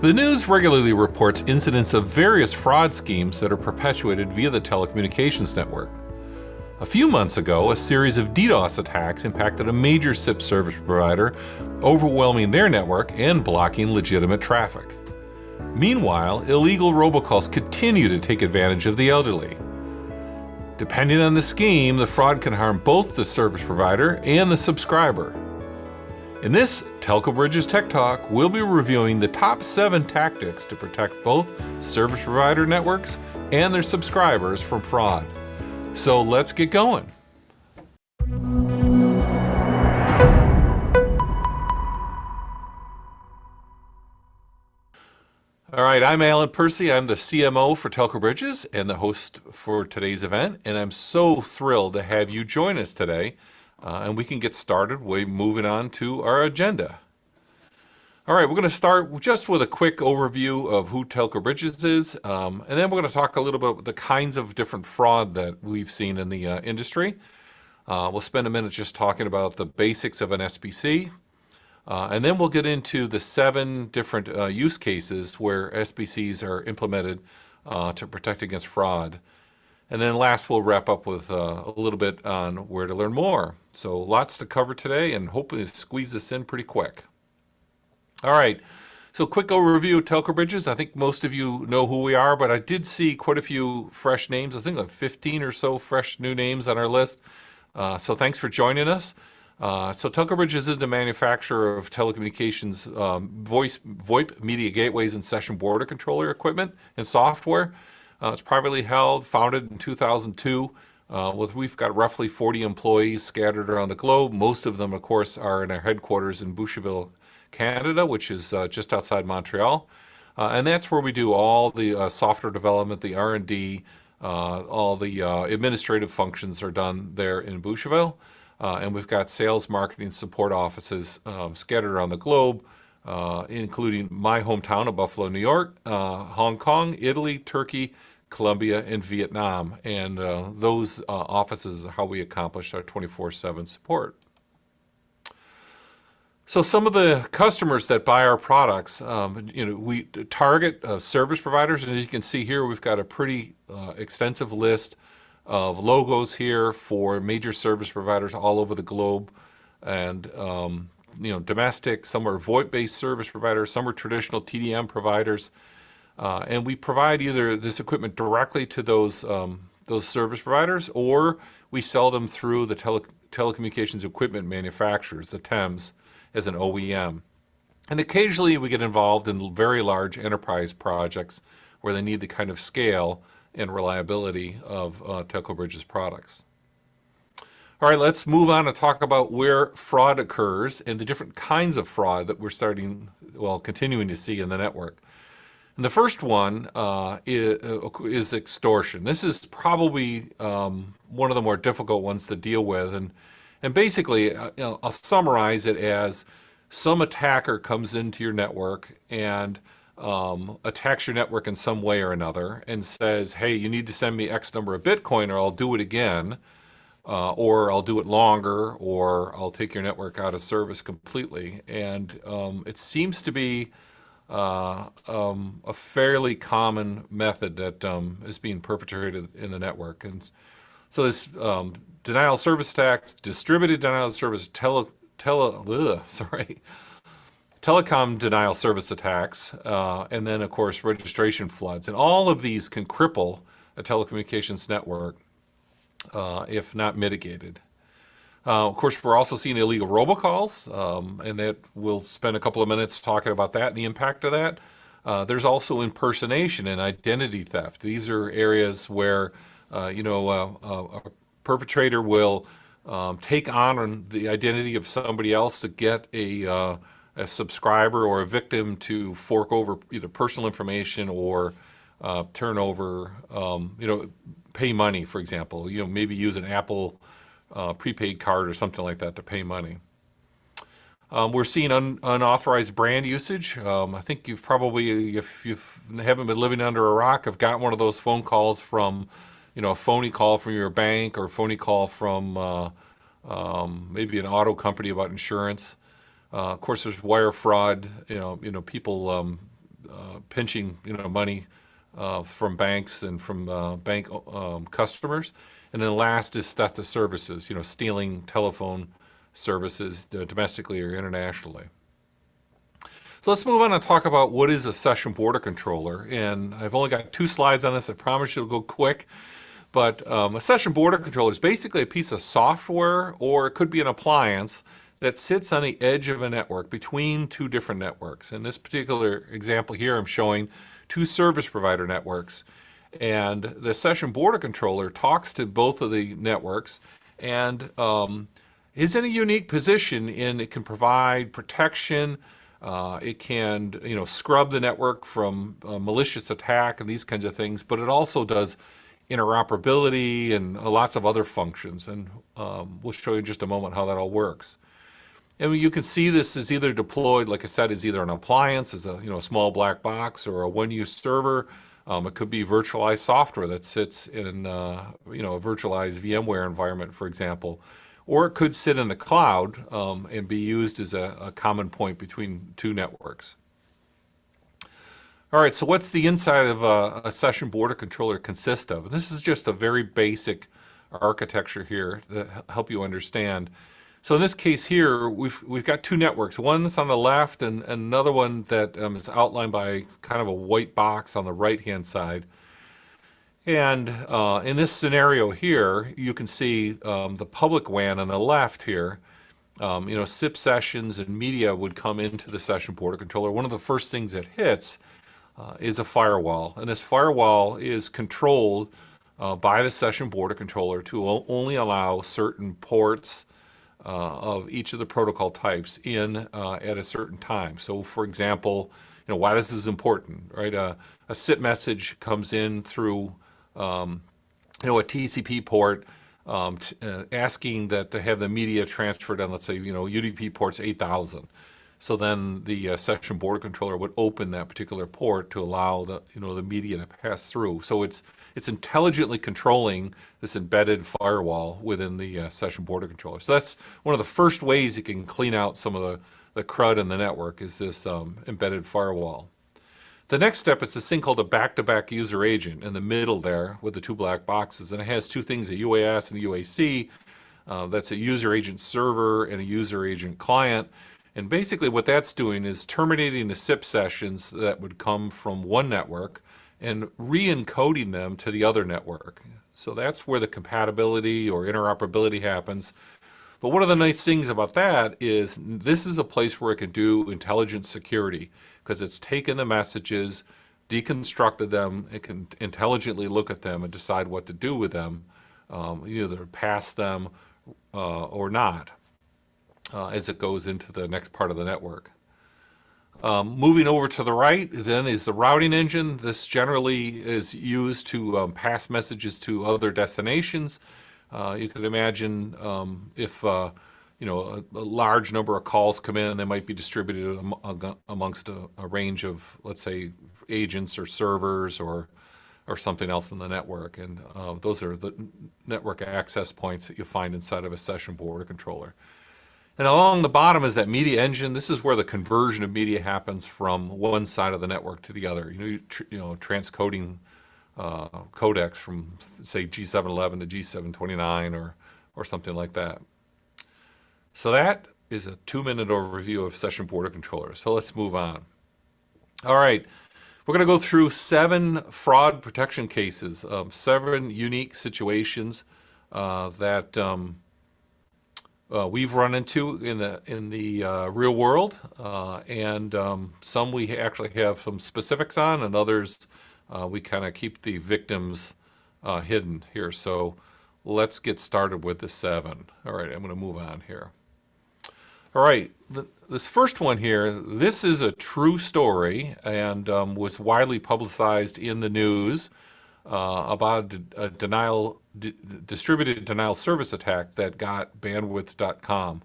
The news regularly reports incidents of various fraud schemes that are perpetuated via the telecommunications network. A few months ago, a series of DDoS attacks impacted a major SIP service provider, overwhelming their network and blocking legitimate traffic. Meanwhile, illegal robocalls continue to take advantage of the elderly. Depending on the scheme, the fraud can harm both the service provider and the subscriber. In this TelcoBridges Tech Talk, we'll be reviewing the top 7 tactics to protect both service provider networks and their subscribers from fraud. So let's get going. All right, I'm Alan Percy. I'm the CMO for TelcoBridges and the host for today's event, and I'm so thrilled to have you join us today. And we can get started moving on to our agenda. All right, we're going to start just with a quick overview of who TelcoBridges is, and then we're going to talk a little bit about the kinds of different fraud that we've seen in the industry. We'll spend a minute just talking about the basics of an SBC, and then we'll get into the 7 different use cases where SBCs are implemented to protect against fraud. And then last, we'll wrap up with a little bit on where to learn more. So lots to cover today, and hoping to squeeze this in pretty quick. All right, so quick overview of TelcoBridges. I think most of you know who we are, but I did see quite a few fresh names. I think like 15 or so fresh new names on our list. So thanks for joining us. So TelcoBridges is the manufacturer of telecommunications VoIP media gateways and session border controller equipment and software. It's privately held, founded in 2002. We've got roughly 40 employees scattered around the globe. Most of them, of course, are in our headquarters in Boucherville, Canada, which is just outside Montreal. And that's where we do all the software development, the R&D, all the administrative functions are done there in Boucherville. And we've got sales, marketing, support offices scattered around the globe, including my hometown of Buffalo, New York, Hong Kong, Italy, Turkey, Colombia, and Vietnam. And those offices are how we accomplish our 24/7 support. So some of the customers that buy our products, we target service providers, and as you can see here, we've got a pretty extensive list of logos here for major service providers all over the globe, and domestic. Some are VoIP-based service providers, some are traditional TDM providers, and we provide either this equipment directly to those service providers, or we sell them through the telecommunications equipment manufacturers, the TEMs, as an OEM. And occasionally we get involved in very large enterprise projects where they need the kind of scale and reliability of TelcoBridges products. All right, let's move on and talk about where fraud occurs and the different kinds of fraud that we're continuing to see in the network. And the first one is extortion. This is probably one of the more difficult ones to deal with. And basically, I'll summarize it as some attacker comes into your network and attacks your network in some way or another and says, hey, you need to send me X number of Bitcoin or I'll do it again, or I'll do it longer, or I'll take your network out of service completely. And it seems to be a fairly common method that is being perpetrated in the network. And so this denial of service attacks, distributed denial of service, telecom denial of service attacks, and then, of course, registration floods. And all of these can cripple a telecommunications network if not mitigated. Of course, we're also seeing illegal robocalls, and that we'll spend a couple of minutes talking about that and the impact of that. There's also impersonation and identity theft. These are areas where a perpetrator will take on the identity of somebody else to get a subscriber or a victim to fork over either personal information or turn over, pay money, for example. Maybe use an Apple prepaid card or something like that to pay money. We're seeing unauthorized brand usage. I think you've probably, if you haven't been living under a rock, have gotten one of those phone calls from, a phony call from your bank or a phony call from maybe an auto company about insurance. Of course, there's wire fraud. People pinching money from banks and from bank customers. And then last is theft of services, stealing telephone services domestically or internationally. So let's move on and talk about what is a session border controller. And I've only got 2 slides on this. I promise you it'll go quick. But a session border controller is basically a piece of software, or it could be an appliance that sits on the edge of a network between 2 different networks. In this particular example here, I'm showing 2 service provider networks. And the session border controller talks to both of the networks and is in a unique position in it can provide protection. It can, scrub the network from malicious attack and these kinds of things, but it also does interoperability and lots of other functions. And we'll show you in just a moment how that all works. And you can see this is either deployed, like I said, as either an appliance, as a small black box, or a one-use server. It could be virtualized software that sits in a virtualized VMware environment, for example. Or it could sit in the cloud and be used as a common point between 2 networks. All right, so what's the inside of a session border controller consist of? And this is just a very basic architecture here to help you understand. So in this case here, we've got 2 networks. One that's on the left and another one that is outlined by kind of a white box on the right-hand side. And in this scenario here, you can see the public WAN on the left here. SIP sessions and media would come into the session border controller. One of the first things that hits is a firewall. And this firewall is controlled by the session border controller to only allow certain ports of each of the protocol types in at a certain time. So for example, why this is important, right? A SIP message comes in through a TCP port asking that to have the media transferred on, let's say, UDP ports 8000. So then the session border controller would open that particular port to allow the media to pass through. So it's intelligently controlling this embedded firewall within the session border controller. So that's one of the first ways you can clean out some of the crud in the network, is this embedded firewall. The next step is this thing called a back-to-back user agent in the middle there with the 2 black boxes. And it has 2 things, a UAS and a UAC. That's a user agent server and a user agent client. And basically what that's doing is terminating the SIP sessions that would come from one network and re-encoding them to the other network. So that's where the compatibility or interoperability happens. But one of the nice things about that is this is a place where it can do intelligent security, because it's taken the messages, deconstructed them, it can intelligently look at them and decide what to do with them, either pass them or not, as it goes into the next part of the network. Moving over to the right then is the routing engine. This generally is used to pass messages to other destinations. You could imagine if a large number of calls come in, they might be distributed amongst a range of, let's say, agents or servers or something else in the network. And those are the network access points that you find inside of a session border controller. And along the bottom is that media engine. This is where the conversion of media happens from one side of the network to the other. Transcoding codecs from, say, G711 to G729 or something like that. So that is a 2-minute overview of session border controllers. So let's move on. All right, we're going to go through 7 fraud protection cases, 7 unique situations that we've run into in the real world, and some we actually have some specifics on, and others we kind of keep the victims hidden here. So let's get started with the 7. All right, I'm going to move on here. All right, this first one here, this is a true story and was widely publicized in the news about a distributed denial service attack that got bandwidth.com.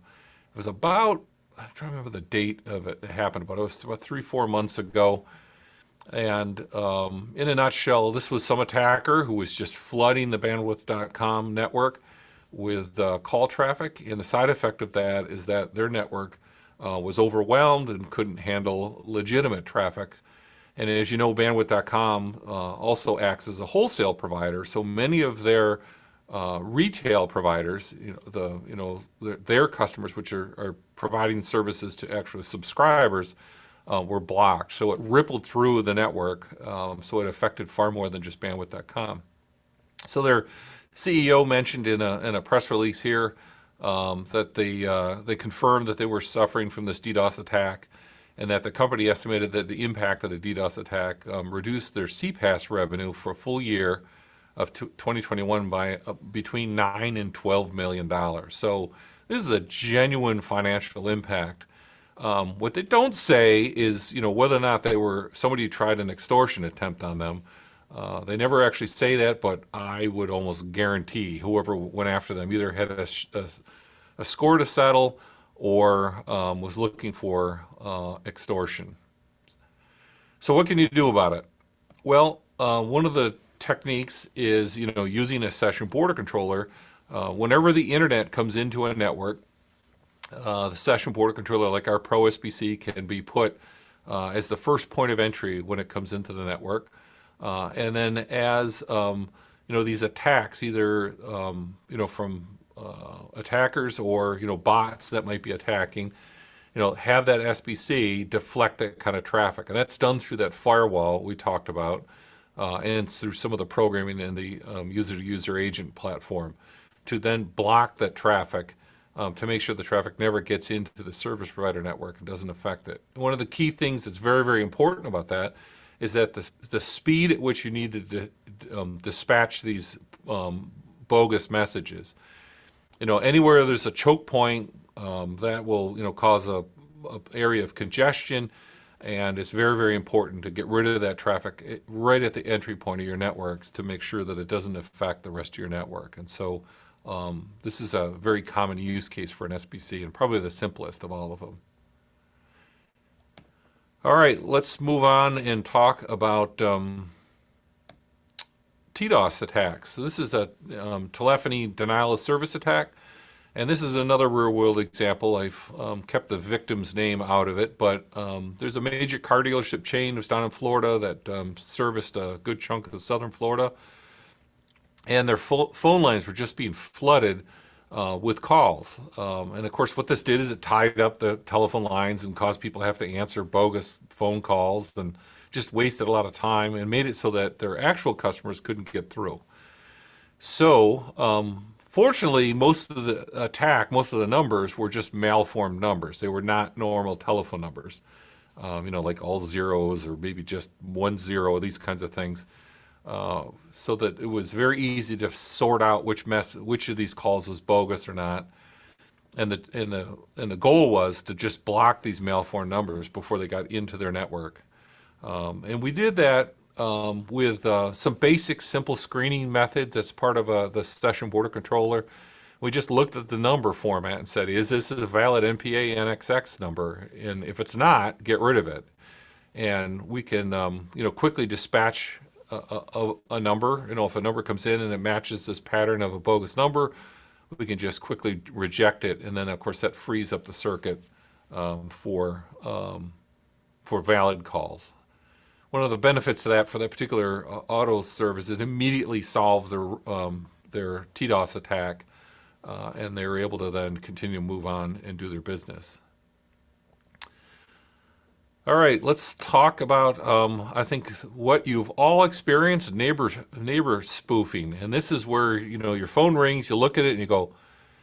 It was about, I'm trying to remember the date of it happened, but it was about 3-4 months ago. And in a nutshell, this was some attacker who was just flooding the bandwidth.com network with call traffic. And the side effect of that is that their network was overwhelmed and couldn't handle legitimate traffic. And as you know, bandwidth.com also acts as a wholesale provider. So many of their retail providers, their customers, which are providing services to actual subscribers, were blocked. So it rippled through the network. So it affected far more than just bandwidth.com. So their CEO mentioned in a press release here that they confirmed that they were suffering from this DDoS attack, and that the company estimated that the impact of the DDoS attack reduced their CPaaS revenue for a full year of 2021 by between $9 and $12 million. So this is a genuine financial impact. What they don't say is, whether or not somebody tried an extortion attempt on them. They never actually say that, but I would almost guarantee whoever went after them either had a score to settle or was looking for extortion. So what can you do about it? Well, one of the techniques is, using a session border controller. Whenever the internet comes into a network, the session border controller, like our Pro SBC, can be put as the first point of entry when it comes into the network. And then as, these attacks, either, from attackers or, bots that might be attacking, have that SBC deflect that kind of traffic. And that's done through that firewall we talked about, and through some of the programming in the user-to-user agent platform to then block that traffic to make sure the traffic never gets into the service provider network and doesn't affect it. One of the key things that's very, very important about that is that the speed at which you need to dispatch these bogus messages. Anywhere there's a choke point, that will, cause a area of congestion, and it's very, very important to get rid of that traffic right at the entry point of your networks to make sure that it doesn't affect the rest of your network. And so this is a very common use case for an SBC, and probably the simplest of all of them. All right, let's move on and talk about TDOS attacks. So this is a telephony denial of service attack, and this is another real-world example. I've kept the victim's name out of it, but there's a major car dealership chain that's down in Florida that serviced a good chunk of southern Florida, and their phone lines were just being flooded with calls. And of course, what this did is it tied up the telephone lines and caused people to have to answer bogus phone calls and just wasted a lot of time and made it so that their actual customers couldn't get through. So fortunately, most of the numbers were just malformed numbers. They were not normal telephone numbers, like all zeros or maybe just 10, these kinds of things. So that it was very easy to sort out which of these calls was bogus or not. And the goal was to just block these malformed numbers before they got into their network. And we did that with some basic, simple screening methods as part of the session border controller. We just looked at the number format and said, is this a valid NPA NXX number? And if it's not, get rid of it. And we can, quickly dispatch a number. If a number comes in and it matches this pattern of a bogus number, we can just quickly reject it. And then, of course, that frees up the circuit for valid calls. One of the benefits of that for that particular auto service is it immediately solved their TDOS attack, and they were able to then continue to move on and do their business. All right, let's talk about, I think, what you've all experienced, neighbor spoofing. And this is where, your phone rings, you look at it and you go,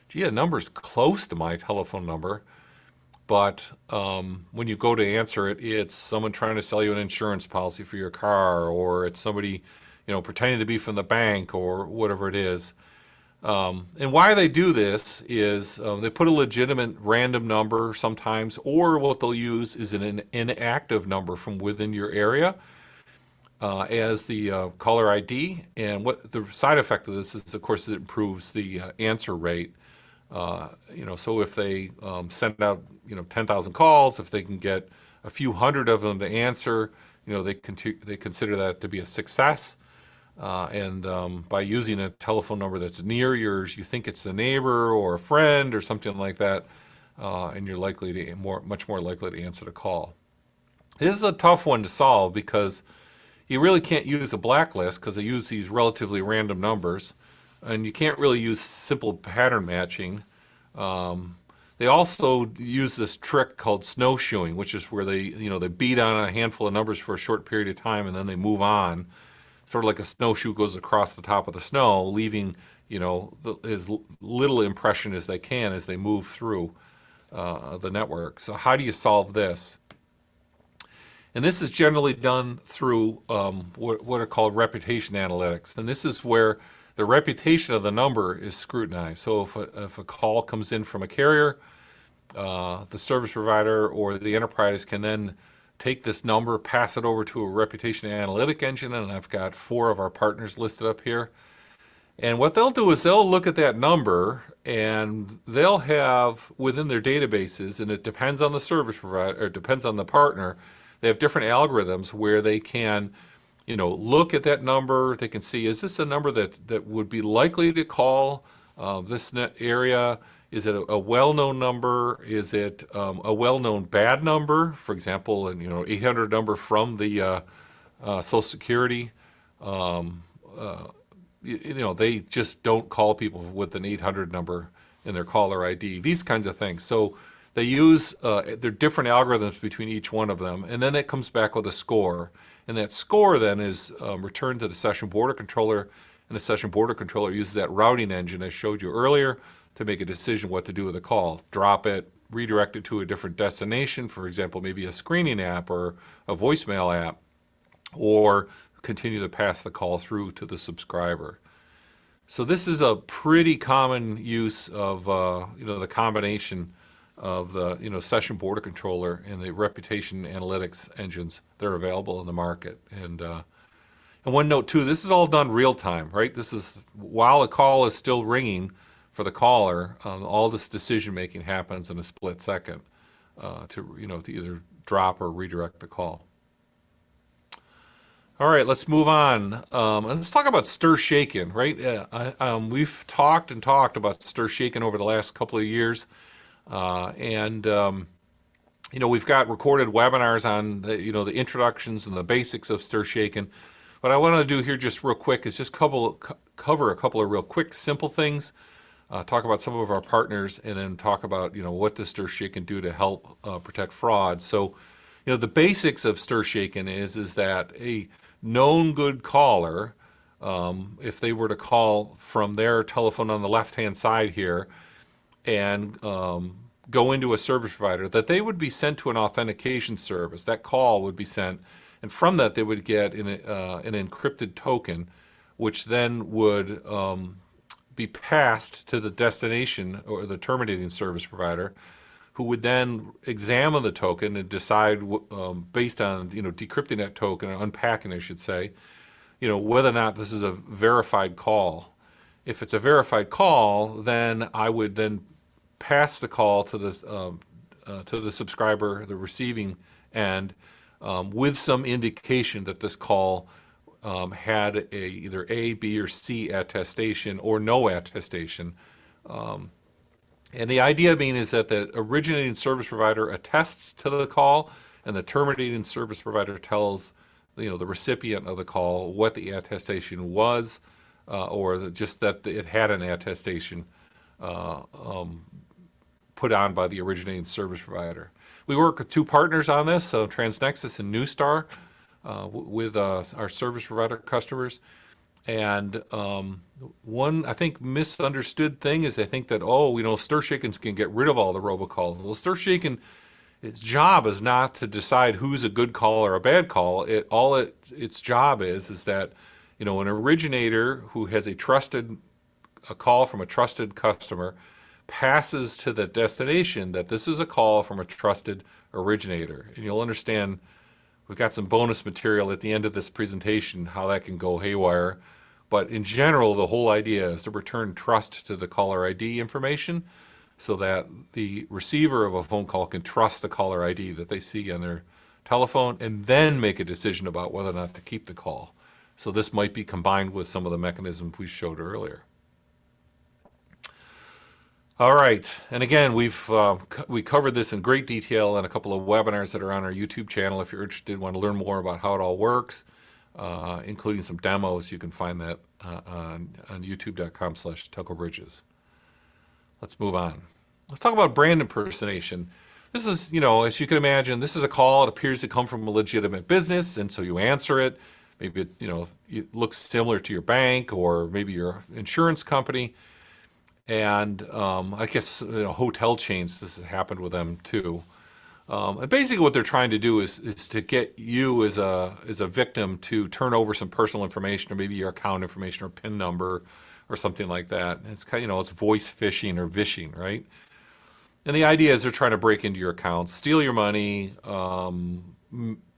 gee, the number's close to my telephone number. But when you go to answer it, it's someone trying to sell you an insurance policy for your car, or it's somebody, pretending to be from the bank or whatever it is. And why they do this is they put a legitimate random number sometimes, or what they'll use is an inactive number from within your area as the caller ID. And what the side effect of this is, of course, it improves the answer rate. So if they send out 10,000 calls, if they can get a few hundred of them to answer, they consider that to be a success. And by using a telephone number that's near yours, you think it's a neighbor or a friend or something like that, and you're much more likely to answer the call. This is a tough one to solve because you really can't use a blacklist because they use these relatively random numbers, and you can't really use simple pattern matching. They also use this trick called snowshoeing, which is where they beat on a handful of numbers for a short period of time and then they move on, sort of like a snowshoe goes across the top of the snow, leaving as little impression as they can as they move through the network. So how do you solve this? And this is generally done through what are called reputation analytics. And this is where the reputation of the number is scrutinized. So if a call comes in from a carrier, the service provider or the enterprise can then take this number, pass it over to a reputation analytic engine, and I've got 4 of our partners listed up here. And what they'll do is they'll look at that number and they'll have within their databases, and it depends on the service provider, or it depends on the partner, they have different algorithms where they can, look at that number. They can see, is this a number that would be likely to call this area? Is it a well-known number? Is it a well-known bad number? For example, an 800 number from the Social Security. They just don't call people with an 800 number in their caller ID. These kinds of things. So they use their different algorithms between each one of them, and then it comes back with a score. And that score then is returned to the session border controller, and the session border controller uses that routing engine I showed you earlier to make a decision what to do with the call. Drop it, redirect it to a different destination, for example, maybe a screening app or a voicemail app, or continue to pass the call through to the subscriber. So this is a pretty common use of the combination of the session border controller and the reputation analytics engines that are available in the market. And one note too, this is all done real time, right? This is while a call is still ringing for the caller. All this decision making happens in a split second to either drop or redirect the call. All right, let's move on. Let's talk about stir shaken, right? We've talked about stir shaken over the last couple of years. We've got recorded webinars on the introductions and the basics of stir shaken. What I want to do here just real quick is just cover a couple of real quick, simple things, talk about some of our partners, and then talk about what does stir shaken do to help protect fraud. So, the basics of stir shaken is that a known good caller, if they were to call from their telephone on the left-hand side here and go into a service provider, that they would be sent to an authentication service. That call would be sent, and from that they would get an encrypted token, which then would be passed to the destination or the terminating service provider, who would then examine the token and decide, based on decrypting that token, or unpacking, I should say, whether or not this is a verified call. If it's a verified call, then I would then pass the call to the subscriber, the receiving end, with some indication that this call had either A, B, or C attestation or no attestation. And the idea being is that the originating service provider attests to the call, and the terminating service provider tells the recipient of the call what the attestation was, or just that it had an attestation put on by the originating service provider. We work with 2 partners on this, so TransNexus and Newstar, with our service provider customers. And one, I think, misunderstood thing is they think that, stir shakens can get rid of all the robocalls. Well, stir shaken, its job is not to decide who's a good call or a bad call. Its job is that, an originator who has a call from a trusted customer passes to the destination that this is a call from a trusted originator. And you'll understand, we've got some bonus material at the end of this presentation, how that can go haywire. But in general, the whole idea is to return trust to the caller ID information so that the receiver of a phone call can trust the caller ID that they see on their telephone and then make a decision about whether or not to keep the call. So this might be combined with some of the mechanisms we showed earlier. All right, and again, we covered this in great detail in a couple of webinars that are on our YouTube channel. If you're interested, want to learn more about how it all works, including some demos, you can find that on youtube.com/TelcoBridges. Let's move on. Let's talk about brand impersonation. This is, as you can imagine, this is a call. It appears to come from a legitimate business, and so you answer it. Maybe it looks similar to your bank or maybe your insurance company. And I guess hotel chains, this has happened with them too. And basically, what they're trying to do is to get you as a victim to turn over some personal information, or maybe your account information or PIN number, or something like that. And it's kind of it's voice phishing or vishing, right? And the idea is they're trying to break into your accounts, steal your money,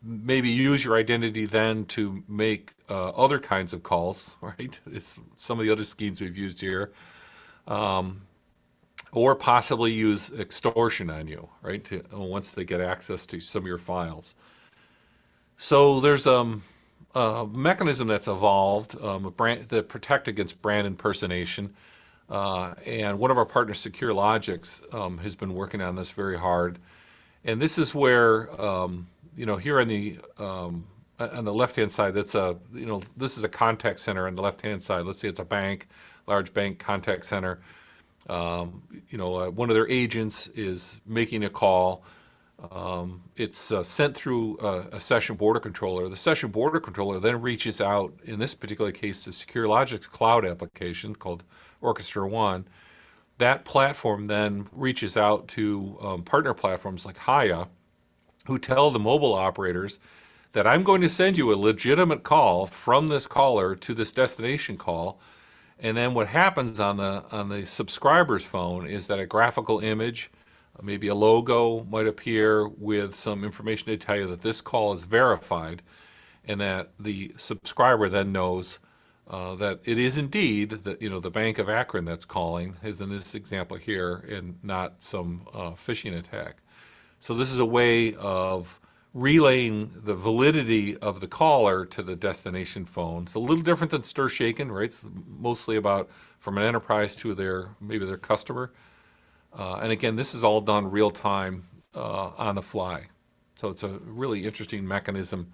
maybe use your identity then to make other kinds of calls, right? It's some of the other schemes we've used here. Or possibly use extortion on you, right? Once they get access to some of your files. So there's a mechanism that's evolved that protect against brand impersonation. And one of our partners, Secure Logics, has been working on this very hard. And this is where, here on the left-hand side, this is a contact center on the left-hand side. Let's say it's a bank, large bank contact center. One of their agents is making a call. It's sent through a session border controller. The session border controller then reaches out, in this particular case, to Secure Logic's cloud application called Orchestra One. That platform then reaches out to partner platforms like Haya, who tell the mobile operators that I'm going to send you a legitimate call from this caller to this destination call. And then what happens on the subscriber's phone is that a graphical image, maybe a logo, might appear with some information to tell you that this call is verified, and that the subscriber then knows that it is indeed the Bank of Akron that's calling, as in this example here, and not some phishing attack. So this is a way of relaying the validity of the caller to the destination phone. It's a little different than stir shaken, right? It's mostly about from an enterprise to maybe their customer. And again, this is all done real time on the fly. So it's a really interesting mechanism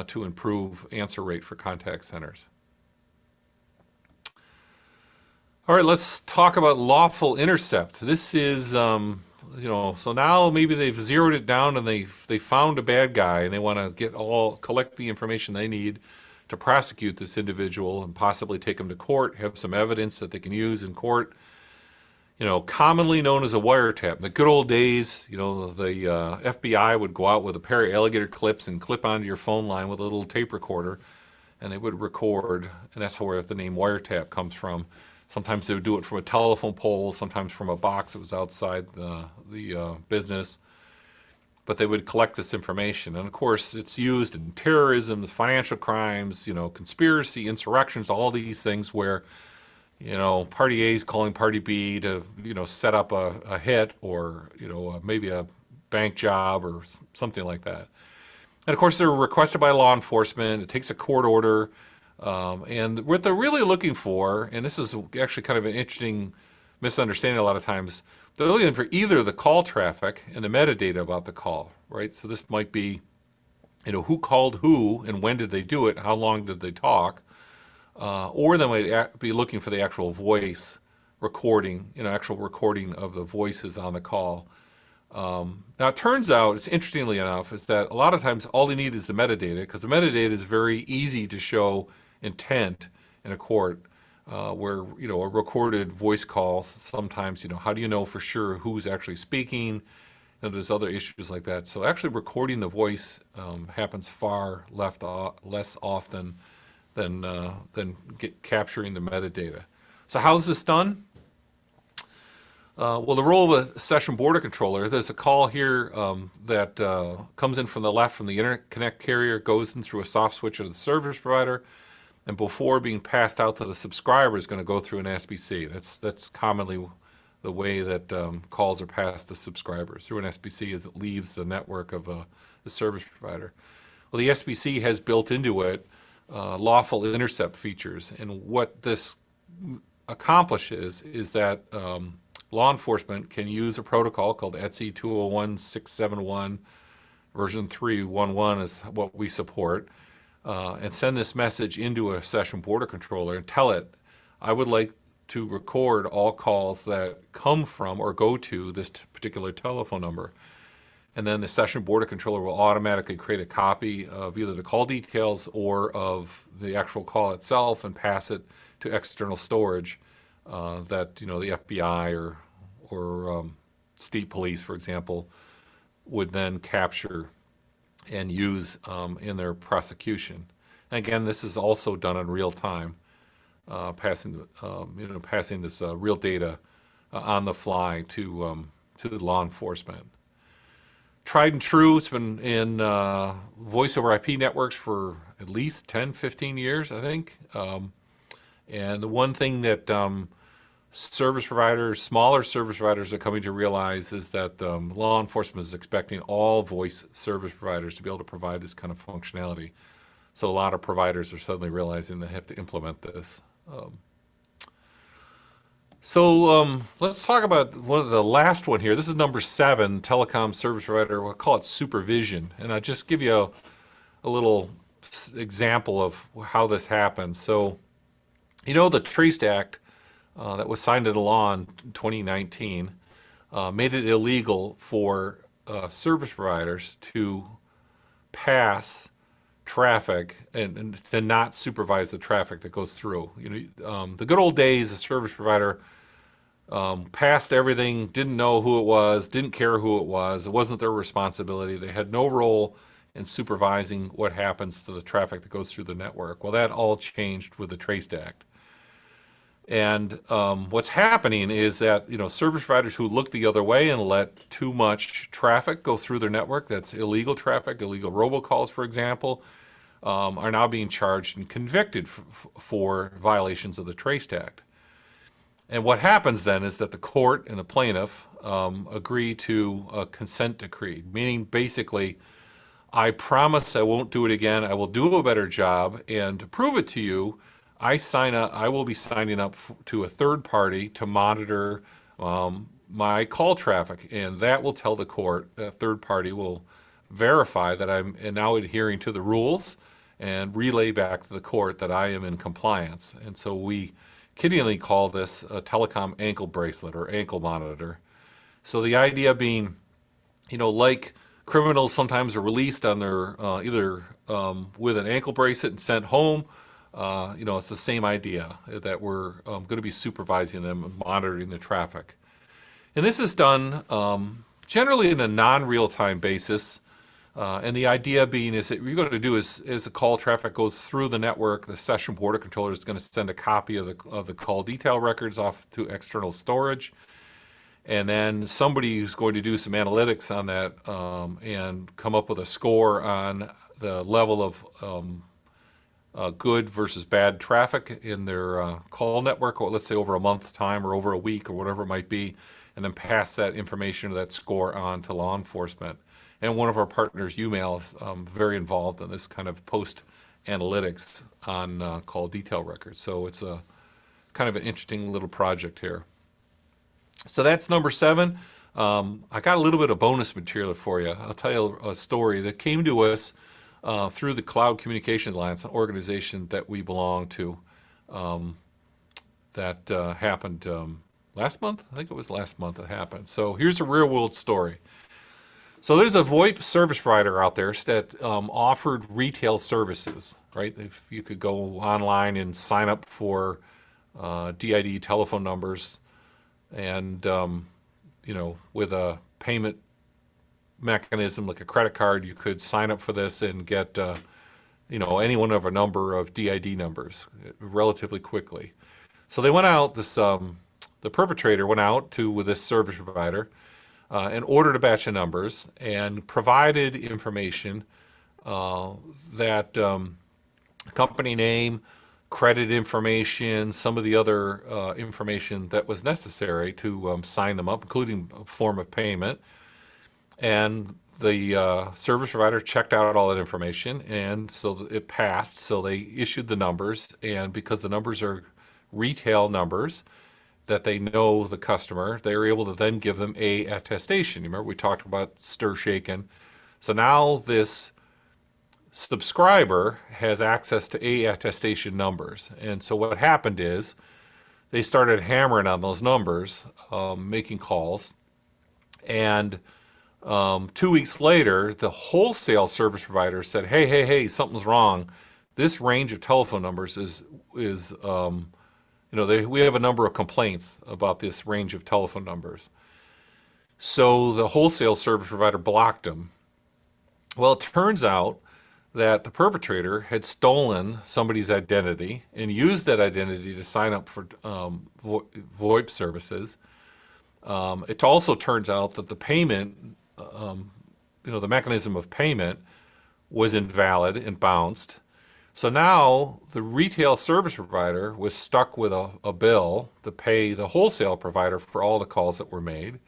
to improve answer rate for contact centers. All right, let's talk about Lawful Intercept. This is so now maybe they've zeroed it down and they found a bad guy and they want to collect the information they need to prosecute this individual and possibly take him to court, have some evidence that they can use in court. Commonly known as a wiretap. In the good old days, the FBI would go out with a pair of alligator clips and clip onto your phone line with a little tape recorder, and they would record, and that's where the name wiretap comes from. Sometimes they would do it from a telephone pole, sometimes from a box that was outside the business. But they would collect this information. And of course, it's used in terrorism, financial crimes, conspiracy, insurrections, all these things where, party A is calling party B to, set up a hit or, maybe a bank job or something like that. And of course, they're requested by law enforcement. It takes a court order. And what they're really looking for, and this is actually kind of an interesting misunderstanding a lot of times, they're looking for either the call traffic and the metadata about the call, right? So this might be, who called who and when did they do it, how long did they talk, or they might be looking for the actual voice recording, actual recording of the voices on the call. Now it turns out, it's interestingly enough, is that a lot of times all they need is the metadata, because the metadata is very easy to show intent in a court, where a recorded voice call sometimes how do you know for sure who's actually speaking? There's other issues like that. So actually recording the voice happens far less often than capturing the metadata. So how's this done? Well, the role of a session border controller, there's a call here that comes in from the left from the interconnect carrier, goes in through a soft switch of the service provider, and before being passed out to the subscriber is going to go through an SBC. That's commonly the way that calls are passed to subscribers, through an SBC as it leaves the network of the service provider. Well, the SBC has built into it lawful intercept features, and what this accomplishes is that law enforcement can use a protocol called ETSI 201.671, version 3.11 is what we support, and send this message into a session border controller and tell it, I would like to record all calls that come from or go to this particular telephone number. And then the session border controller will automatically create a copy of either the call details or of the actual call itself and pass it to external storage that the FBI or state police, for example, would then capture and use in their prosecution. And again, this is also done in real time, passing this real data on the fly to the law enforcement. Tried and true. It's been in voice over IP networks for at least 10, 15 years, I think. And the one thing that service providers, smaller service providers are coming to realize is that law enforcement is expecting all voice service providers to be able to provide this kind of functionality. So a lot of providers are suddenly realizing they have to implement this. So let's talk about the last one here. This is number 7, telecom service provider. We'll call it supervision. And I'll just give you a little example of how this happens. So, the TRACE Act that was signed into law in 2019 made it illegal for service providers to pass traffic and to not supervise the traffic that goes through. The good old days, a service provider passed everything, didn't know who it was, didn't care who it was. It wasn't their responsibility. They had no role in supervising what happens to the traffic that goes through the network. Well, that all changed with the TRACE Act. And what's happening is that service providers who look the other way and let too much traffic go through their network, that's illegal traffic, illegal robocalls, for example, are now being charged and convicted for violations of the TRACE Act. And what happens then is that the court and the plaintiff agree to a consent decree, meaning basically, I promise I won't do it again. I will do a better job, and to prove it to you, I will be signing up to a third party to monitor my call traffic, and that will tell the court, that third party will verify that I'm now adhering to the rules and relay back to the court that I am in compliance. And so we kiddingly call this a telecom ankle bracelet or ankle monitor. So the idea being, like criminals sometimes are released on their either with an ankle bracelet and sent home, it's the same idea that we're going to be supervising them and monitoring the traffic. And this is done generally in a non-real-time basis. And the idea being is that what you're going to do is, as the call traffic goes through the network, the session border controller is going to send a copy of the call detail records off to external storage. And then somebody who's going to do some analytics on that and come up with a score on the level of good versus bad traffic in their call network, or let's say over a month's time or over a week or whatever it might be, and then pass that information or that score on to law enforcement. And one of our partners, UMail, is very involved in this kind of post-analytics on call detail records. So it's a kind of an interesting little project here. So that's number 7. I got a little bit of bonus material for you. I'll tell you a story that came to us through the Cloud Communications Alliance, an organization that we belong to, that happened last month. I think it was last month it happened. So here's a real-world story. So there's a VoIP service provider out there that offered retail services, right? If you could go online and sign up for DID telephone numbers and, with a payment mechanism like a credit card, you could sign up for this and get, any one of a number of DID numbers relatively quickly. So they went out, the perpetrator went out with this service provider and ordered a batch of numbers and provided information that company name, credit information, some of the other information that was necessary to sign them up, including a form of payment. And the service provider checked out all that information, and so it passed. So they issued the numbers, and because the numbers are retail numbers, that they know the customer, they are able to then give them a attestation. You remember we talked about stir shaken. So now this subscriber has access to a attestation numbers. And so what happened is they started hammering on those numbers, making calls. And 2 weeks later, the wholesale service provider said, hey, something's wrong. This range of telephone numbers is we have a number of complaints about this range of telephone numbers. So the wholesale service provider blocked them. Well, it turns out that the perpetrator had stolen somebody's identity and used that identity to sign up for VoIP services. It also turns out that the payment, the mechanism of payment was invalid and bounced. So now the retail service provider was stuck with a bill to pay the wholesale provider for all the calls that were made.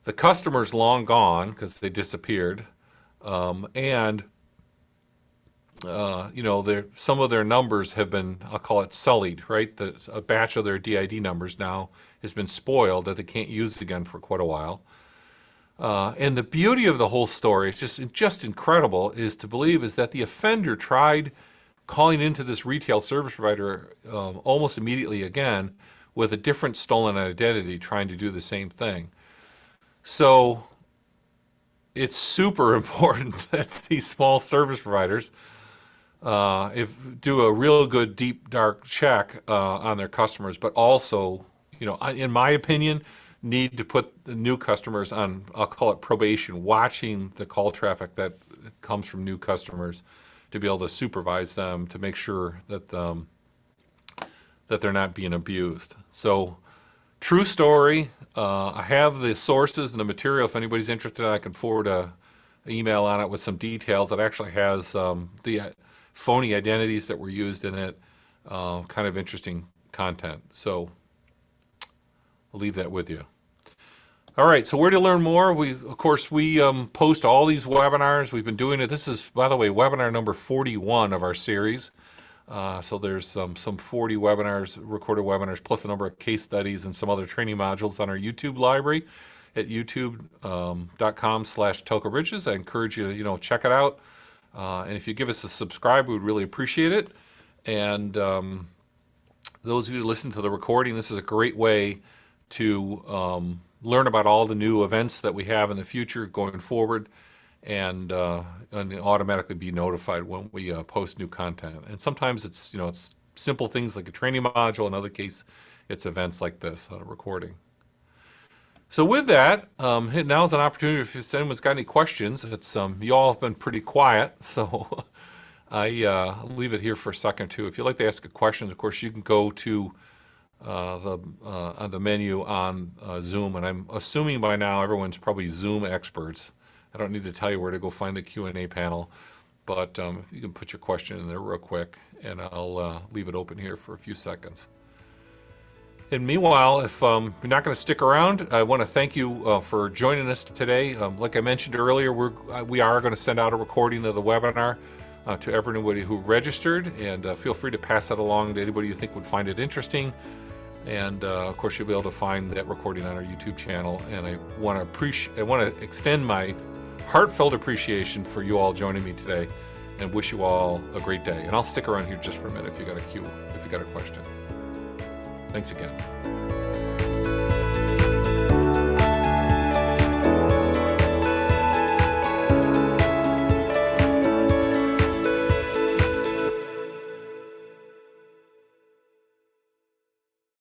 The customer's long gone because they disappeared. Some of their numbers have been, I'll call it sullied, right? A batch of their DID numbers now has been spoiled that they can't use again for quite a while. And the beauty of the whole story, it's just incredible, is that the offender tried calling into this retail service provider almost immediately again with a different stolen identity, trying to do the same thing. So it's super important that these small service providers do a real good, deep, dark check on their customers, but also, in my opinion, need to put the new customers on, I'll call it probation, watching the call traffic that comes from new customers to be able to supervise them to make sure that that they're not being abused. So, true story. I have the sources and the material. If anybody's interested, I can forward an email on it with some details. It actually has the phony identities that were used in it. Kind of interesting content. So, I'll leave that with you. All right, so where to learn more? We post all these webinars. We've been doing it. This is, by the way, webinar number 41 of our series. So there's some 40 webinars, recorded webinars, plus a number of case studies and some other training modules on our YouTube library at youtube.com/TelcoBridges. I encourage you to, check it out. And if you give us a subscribe, we would really appreciate it. And those of you who listen to the recording, this is a great way to learn about all the new events that we have in the future going forward, and automatically be notified when we post new content. And sometimes it's simple things like a training module. In other case, it's events like this, recording. So with that, now's an opportunity if anyone's got any questions. It's you all have been pretty quiet, so I'll leave it here for a second too. If you'd like to ask a question, of course, you can go to the menu on Zoom, and I'm assuming by now everyone's probably Zoom experts. I don't need to tell you where to go find the Q&A panel, but you can put your question in there real quick, and I'll leave it open here for a few seconds. And meanwhile, if you're not going to stick around, I want to thank you for joining us today. Like I mentioned earlier, we are going to send out a recording of the webinar to everybody who registered, and feel free to pass that along to anybody you think would find it interesting. And of course, you'll be able to find that recording on our YouTube channel. And I want to extend my heartfelt appreciation for you all joining me today, and wish you all a great day. And I'll stick around here just for a minute if you got a question. Thanks again.